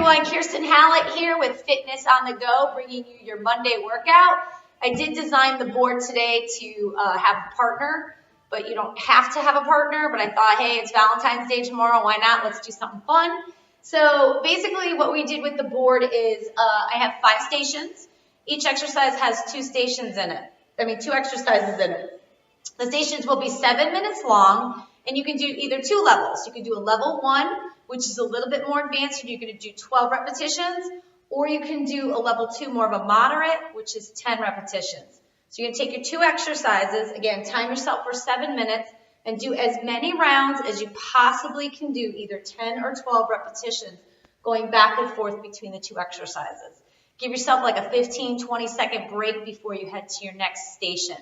everyone, Kirsten Hallett here with Fitness on the Go, bringing you your Monday workout. I did design the board today to have a partner, but you don't have to have a partner, but I thought, hey, it's Valentine's Day tomorrow, why not? Let's do something fun. So basically what we did with the board is I have 5 stations. Each exercise has 2 exercises in it. The stations will be 7 minutes long, and you can do either 2 levels. You can do a level 1, which is a little bit more advanced, and you're going to do 12 repetitions, or you can do a level 2, more of a moderate, which is 10 repetitions. So you're going to take your 2 exercises, again, time yourself for 7 minutes, and do as many rounds as you possibly can do, either 10 or 12 repetitions, going back and forth between the 2 exercises. Give yourself like a 15, 20-second break before you head to your next station.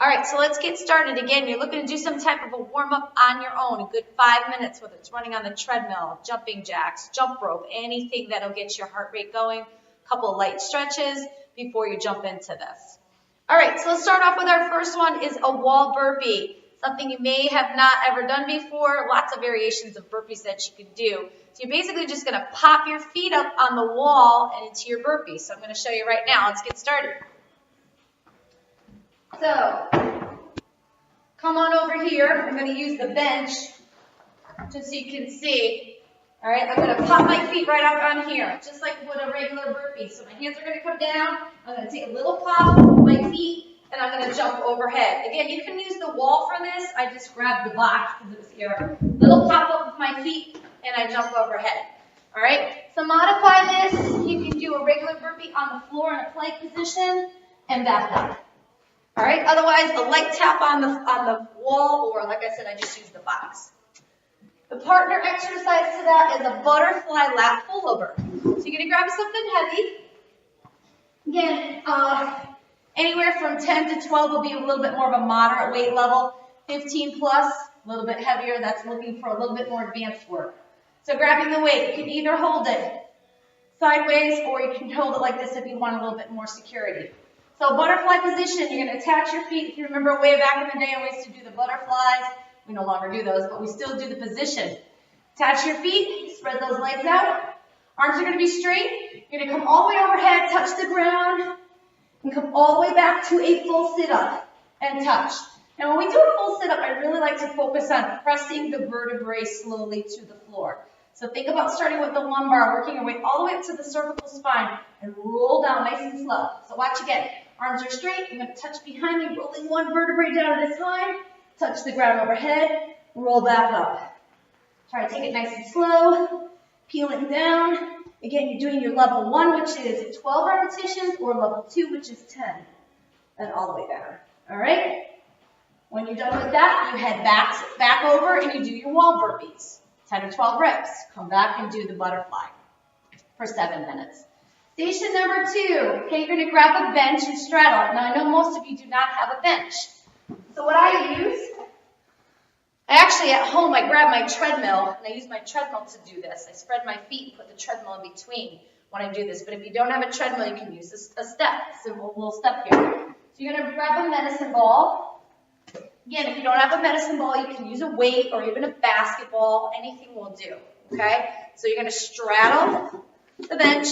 All right, so let's get started. Again, you're looking to do some type of a warm-up on your own, a good 5 minutes, whether it's running on the treadmill, jumping jacks, jump rope, anything that'll get your heart rate going, a couple of light stretches before you jump into this. All right, so let's start off with our first one is a wall burpee, something you may have not ever done before, lots of variations of burpees that you can do. So you're basically just going to pop your feet up on the wall and into your burpee. So I'm going to show you right now. Let's get started. So, come on over here. I'm going to use the bench just so you can see. All right, I'm going to pop my feet right up on here, just like with a regular burpee. So my hands are going to come down. I'm going to take a little pop with my feet, and I'm going to jump overhead. Again, you can use the wall for this. I just grabbed the box because it was here. Little pop up with my feet, and I jump overhead. All right, so modify this. You can do a regular burpee on the floor in a plank position and back up. All right, otherwise a light tap on the wall, or like I said, I just use the box. The partner exercise to that is a butterfly lat pullover. So you're going to grab something heavy. Again, anywhere from 10 to 12 will be a little bit more of a moderate weight level. 15 plus, a little bit heavier, that's looking for a little bit more advanced work. So grabbing the weight, you can either hold it sideways or you can hold it like this if you want a little bit more security. So butterfly position, you're going to attach your feet. If you remember way back in the day, I used to do the butterflies. We no longer do those, but we still do the position. Attach your feet, spread those legs out. Arms are going to be straight. You're going to come all the way overhead, touch the ground, and come all the way back to a full sit-up and touch. Now when we do a full sit-up, I really like to focus on pressing the vertebrae slowly to the floor. So think about starting with the lumbar, working your way all the way up to the cervical spine, and roll down nice and slow. So watch again. Arms are straight. I'm going to touch behind me, rolling one vertebrae down at a time. Touch the ground overhead. Roll back up. Try to take it nice and slow. Peeling down. Again, you're doing your level 1, which is 12 repetitions, or level 2, which is 10. And all the way down. All right? When you're done with that, you head back over and you do your wall burpees. 10 or 12 reps. Come back and do the butterfly for 7 minutes. Station number 2. Okay, you're going to grab a bench and straddle. Now, I know most of you do not have a bench. So what I use, actually at home, I grab my treadmill, and I use my treadmill to do this. I spread my feet and put the treadmill in between when I do this. But if you don't have a treadmill, you can use a step, simple little step here. So you're going to grab a medicine ball. Again, if you don't have a medicine ball, you can use a weight or even a basketball. Anything will do, okay? So you're going to straddle the bench.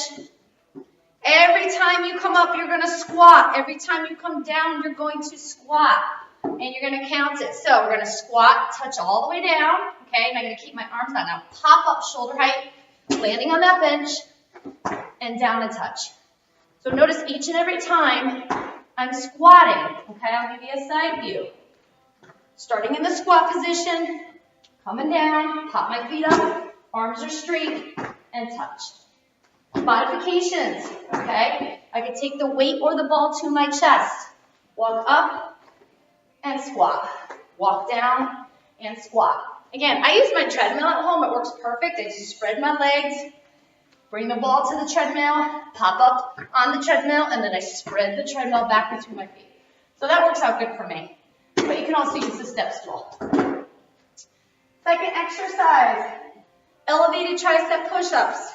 Every time you come up, you're going to squat. Every time you come down, you're going to squat. And you're going to count it. So we're going to squat, touch all the way down, okay? And I'm going to keep my arms down. Now pop up shoulder height, landing on that bench, and down and touch. So notice each and every time I'm squatting, okay? I'll give you a side view. Starting in the squat position, coming down, pop my feet up, arms are straight, and touch. Modifications, okay? I can take the weight or the ball to my chest. Walk up and squat. Walk down and squat. Again, I use my treadmill at home. It works perfect. I just spread my legs, bring the ball to the treadmill, pop up on the treadmill, and then I spread the treadmill back between my feet. So that works out good for me. But you can also use the step stool. Second exercise, elevated tricep push-ups.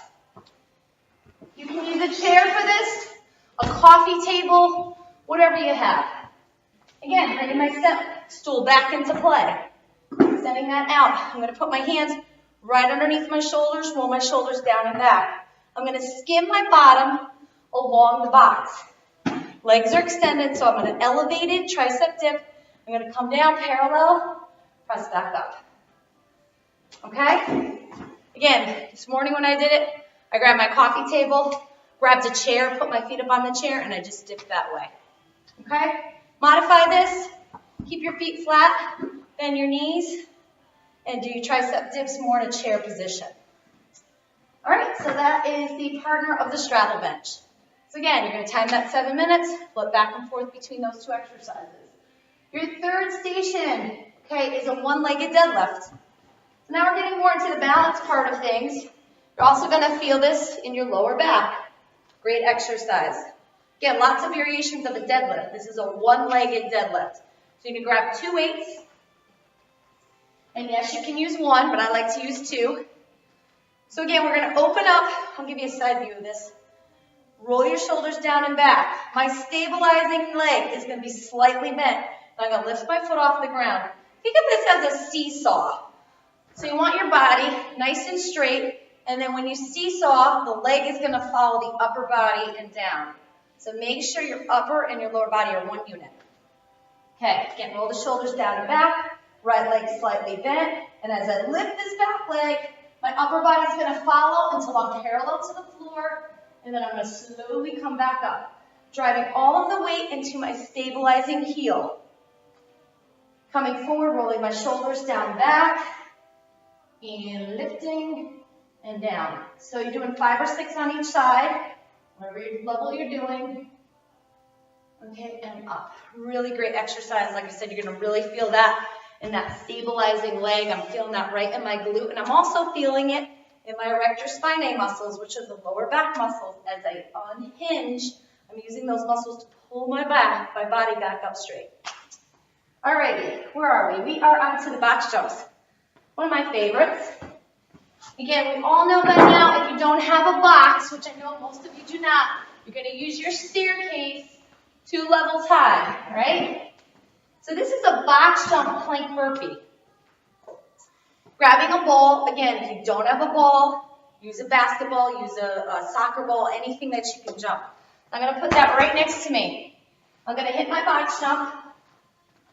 You can use a chair for this, a coffee table, whatever you have. Again, bringing my step stool back into play. Sending that out. I'm going to put my hands right underneath my shoulders, roll my shoulders down and back. I'm going to skim my bottom along the box. Legs are extended, so I'm going to elevated tricep dip. I'm going to come down parallel, press back up. Okay? Again, this morning when I did it, I grabbed my coffee table, grabbed a chair, put my feet up on the chair, and I just dipped that way. Okay? Modify this. Keep your feet flat, bend your knees, and do your tricep dips more in a chair position. All right, so that is the partner of the straddle bench. So again, you're going to time that 7 minutes, flip back and forth between those two exercises. Your third station, okay, is a one-legged deadlift. So now we're getting more into the balance part of things. You're also going to feel this in your lower back. Great exercise. Again, lots of variations of a deadlift. This is a one-legged deadlift. So you can grab 2 weights. And yes, you can use 1, but I like to use 2. So again, we're going to open up. I'll give you a side view of this. Roll your shoulders down and back. My stabilizing leg is going to be slightly bent. I'm going to lift my foot off the ground. Think of this as a seesaw. So you want your body nice and straight, and then when you seesaw, the leg is going to follow the upper body and down. So make sure your upper and your lower body are one unit. Okay, again, roll the shoulders down and back, right leg slightly bent, and as I lift this back leg, my upper body is going to follow until I'm parallel to the floor, and then I'm going to slowly come back up, driving all of the weight into my stabilizing heel. Coming forward, rolling my shoulders down and back, and lifting and down. So you're doing 5 or 6 on each side, whatever level you're doing. Okay, and up. Really great exercise. Like I said, you're going to really feel that in that stabilizing leg. I'm feeling that right in my glute, and I'm also feeling it in my erector spinae muscles, which are the lower back muscles. As I unhinge, I'm using those muscles to pull my body back up straight. Alrighty, where are we? We are on to the box jumps. One of my favorites. Again, we all know by now if you don't have a box, which I know most of you do not, you're going to use your staircase 2 levels high, right? So this is a box jump plank burpee. Grabbing a ball, again, if you don't have a ball, use a basketball, use a soccer ball, anything that you can jump. I'm going to put that right next to me. I'm going to hit my box jump.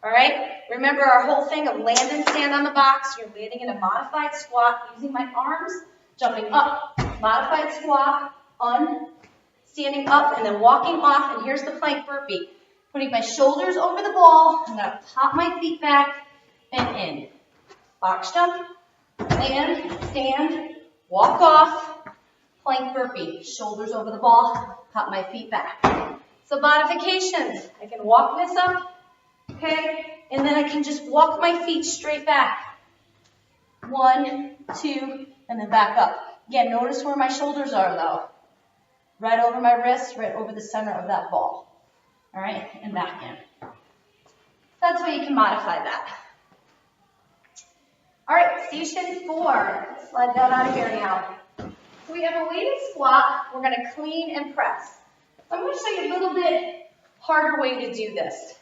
All right, remember our whole thing of land and stand on the box. You're landing in a modified squat, using my arms, jumping up, modified squat, standing up, and then walking off, and here's the plank burpee. Putting my shoulders over the ball, I'm going to pop my feet back and in. Box jump, stand, walk off, plank burpee. Shoulders over the ball, pop my feet back. So modifications, I can walk this up. Okay, and then I can just walk my feet straight back. 1, 2, and then back up. Again, notice where my shoulders are though. Right over my wrist, right over the center of that ball. All right, and back in. That's where you can modify that. All right, station 4. Let's slide that out of here now. So we have a weighted squat. We're going to clean and press. I'm going to show you a little bit harder way to do this.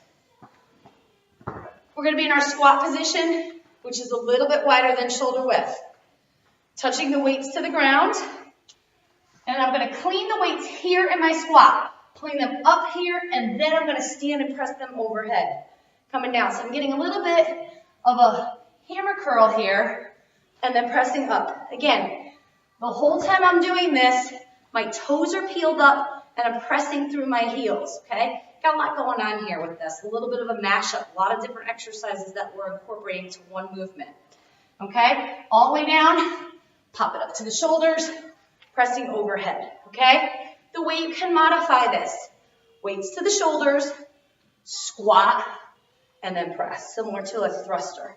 We're going to be in our squat position, which is a little bit wider than shoulder width. Touching the weights to the ground. And I'm going to clean the weights here in my squat. Pulling them up here, and then I'm going to stand and press them overhead. Coming down. So I'm getting a little bit of a hammer curl here, and then pressing up. Again, the whole time I'm doing this, my toes are peeled up, and I'm pressing through my heels, okay? Got a lot going on here with this, a little bit of a mashup, a lot of different exercises that we're incorporating to one movement, okay? All the way down, pop it up to the shoulders, pressing overhead, okay? The way you can modify this, weights to the shoulders, squat, and then press, similar to a thruster,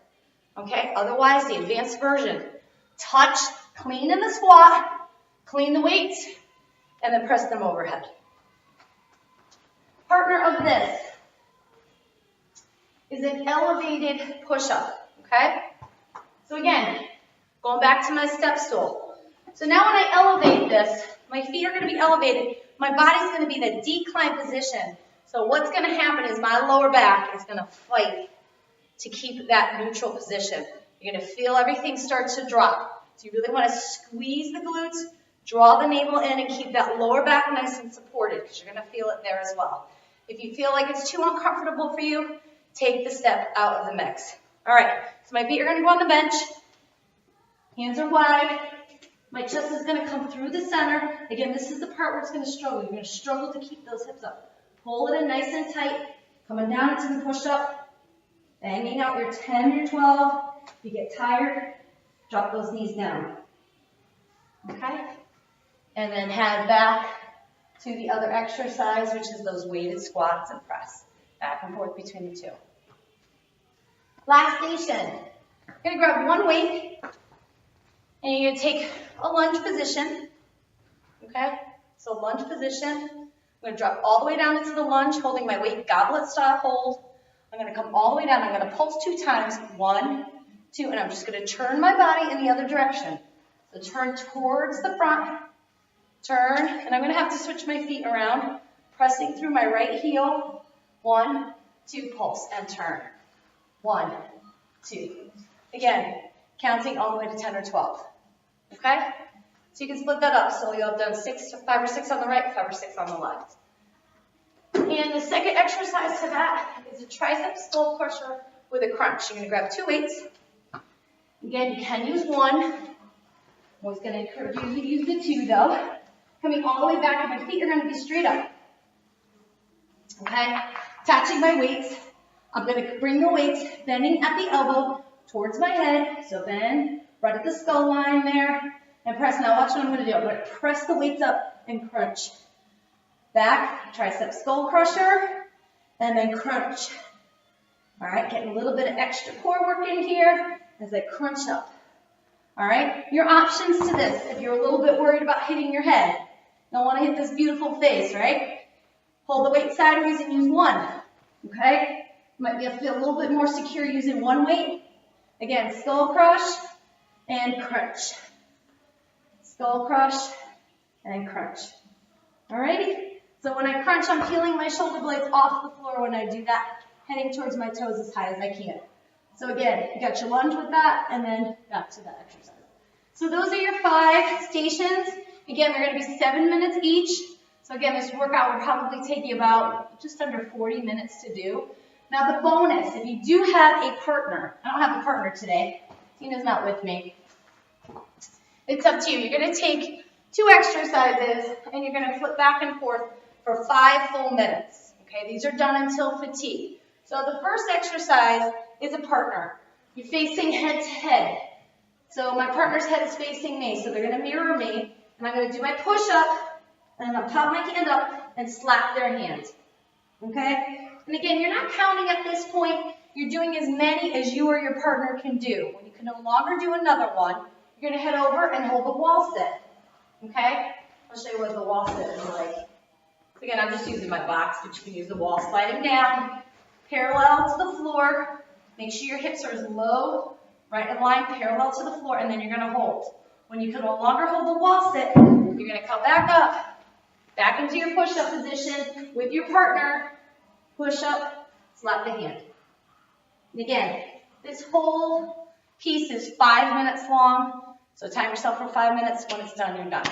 okay? Otherwise, the advanced version, touch, clean in the squat, clean the weights, and then press them overhead. Partner of this is an elevated push-up, okay? So again, going back to my step stool. So now when I elevate this, my feet are going to be elevated. My body's going to be in a decline position. So what's going to happen is my lower back is going to fight to keep that neutral position. You're going to feel everything start to drop. So you really want to squeeze the glutes, Draw the navel in and keep that lower back nice and supported because you're going to feel it there as well. If you feel like it's too uncomfortable for you, take the step out of the mix. All right, so my feet are going to go on the bench. Hands are wide. My chest is going to come through the center. Again, this is the part where it's going to struggle. You're going to struggle to keep those hips up. Pull it in nice and tight. Coming down into the push-up. Banging out your 10, your 12. If you get tired, drop those knees down. Okay? And then head back to the other exercise, which is those weighted squats and press. Back and forth between the two. Last station. You're going to grab one weight, and you're going to take a lunge position. Okay? So lunge position. I'm going to drop all the way down into the lunge, holding my weight goblet style hold. I'm going to come all the way down. I'm going to pulse 2 times. 1, 2, and I'm just going to turn my body in the other direction. So turn towards the front. Turn, and I'm going to have to switch my feet around, pressing through my right heel. 1, 2, pulse, and turn. 1, 2. Again, counting all the way to 10 or 12. Okay? So you can split that up. So you'll have done 5 or 6 on the right, 5 or 6 on the left. And the second exercise to that is a tricep skull crusher with a crunch. You're going to grab 2 weights. Again, you can use 1. I'm always going to encourage you to use the 2 though. Coming all the way back, and my feet are going to be straight up. Okay? Attaching my weights. I'm going to bring the weights, bending at the elbow towards my head. So bend right at the skull line there. And press. Now watch what I'm going to do. I'm going to press the weights up and crunch. Back, tricep skull crusher, and then crunch. All right, getting a little bit of extra core work in here as I crunch up. All right, your options to this, if you're a little bit worried about hitting your head, don't want to hit this beautiful face, right? Hold the weight sideways and use 1, okay? You might be able to feel a little bit more secure using 1 weight. Again, skull crush and crunch. Skull crush and crunch. All righty? So when I crunch, I'm peeling my shoulder blades off the floor when I do that, heading towards my toes as high as I can. So again, you got your lunge with that, and then back to that exercise. So those are your 5 stations. Again, they're going to be 7 minutes each. So again, this workout will probably take you about just under 40 minutes to do. Now the bonus, if you do have a partner, I don't have a partner today, Tina's not with me. It's up to you. You're going to take 2 exercises, and you're going to flip back and forth for 5 full minutes. Okay, these are done until fatigue. So the first exercise is a partner. You're facing head to head. So my partner's head is facing me, so they're going to mirror me, and I'm going to do my push-up, and I'm going to pop my hand up and slap their hands. Okay? And again, you're not counting at this point. You're doing as many as you or your partner can do. When you can no longer do another one, you're going to head over and hold the wall sit. Okay? I'll show you what the wall sit is like. So again, I'm just using my box, but you can use the wall. Sliding down, parallel to the floor. Make sure your hips are as low, right in line, parallel to the floor, and then you're going to hold. When you can no longer hold the wall sit, you're going to come back up, back into your push-up position with your partner. Push up, slap the hand. And again, this whole piece is 5 minutes long, so time yourself for 5 minutes. When it's done, you're done.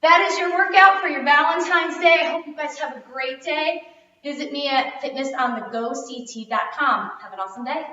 That is your workout for your Valentine's Day. I hope you guys have a great day. Visit me at fitnessonthegoct.com. Have an awesome day.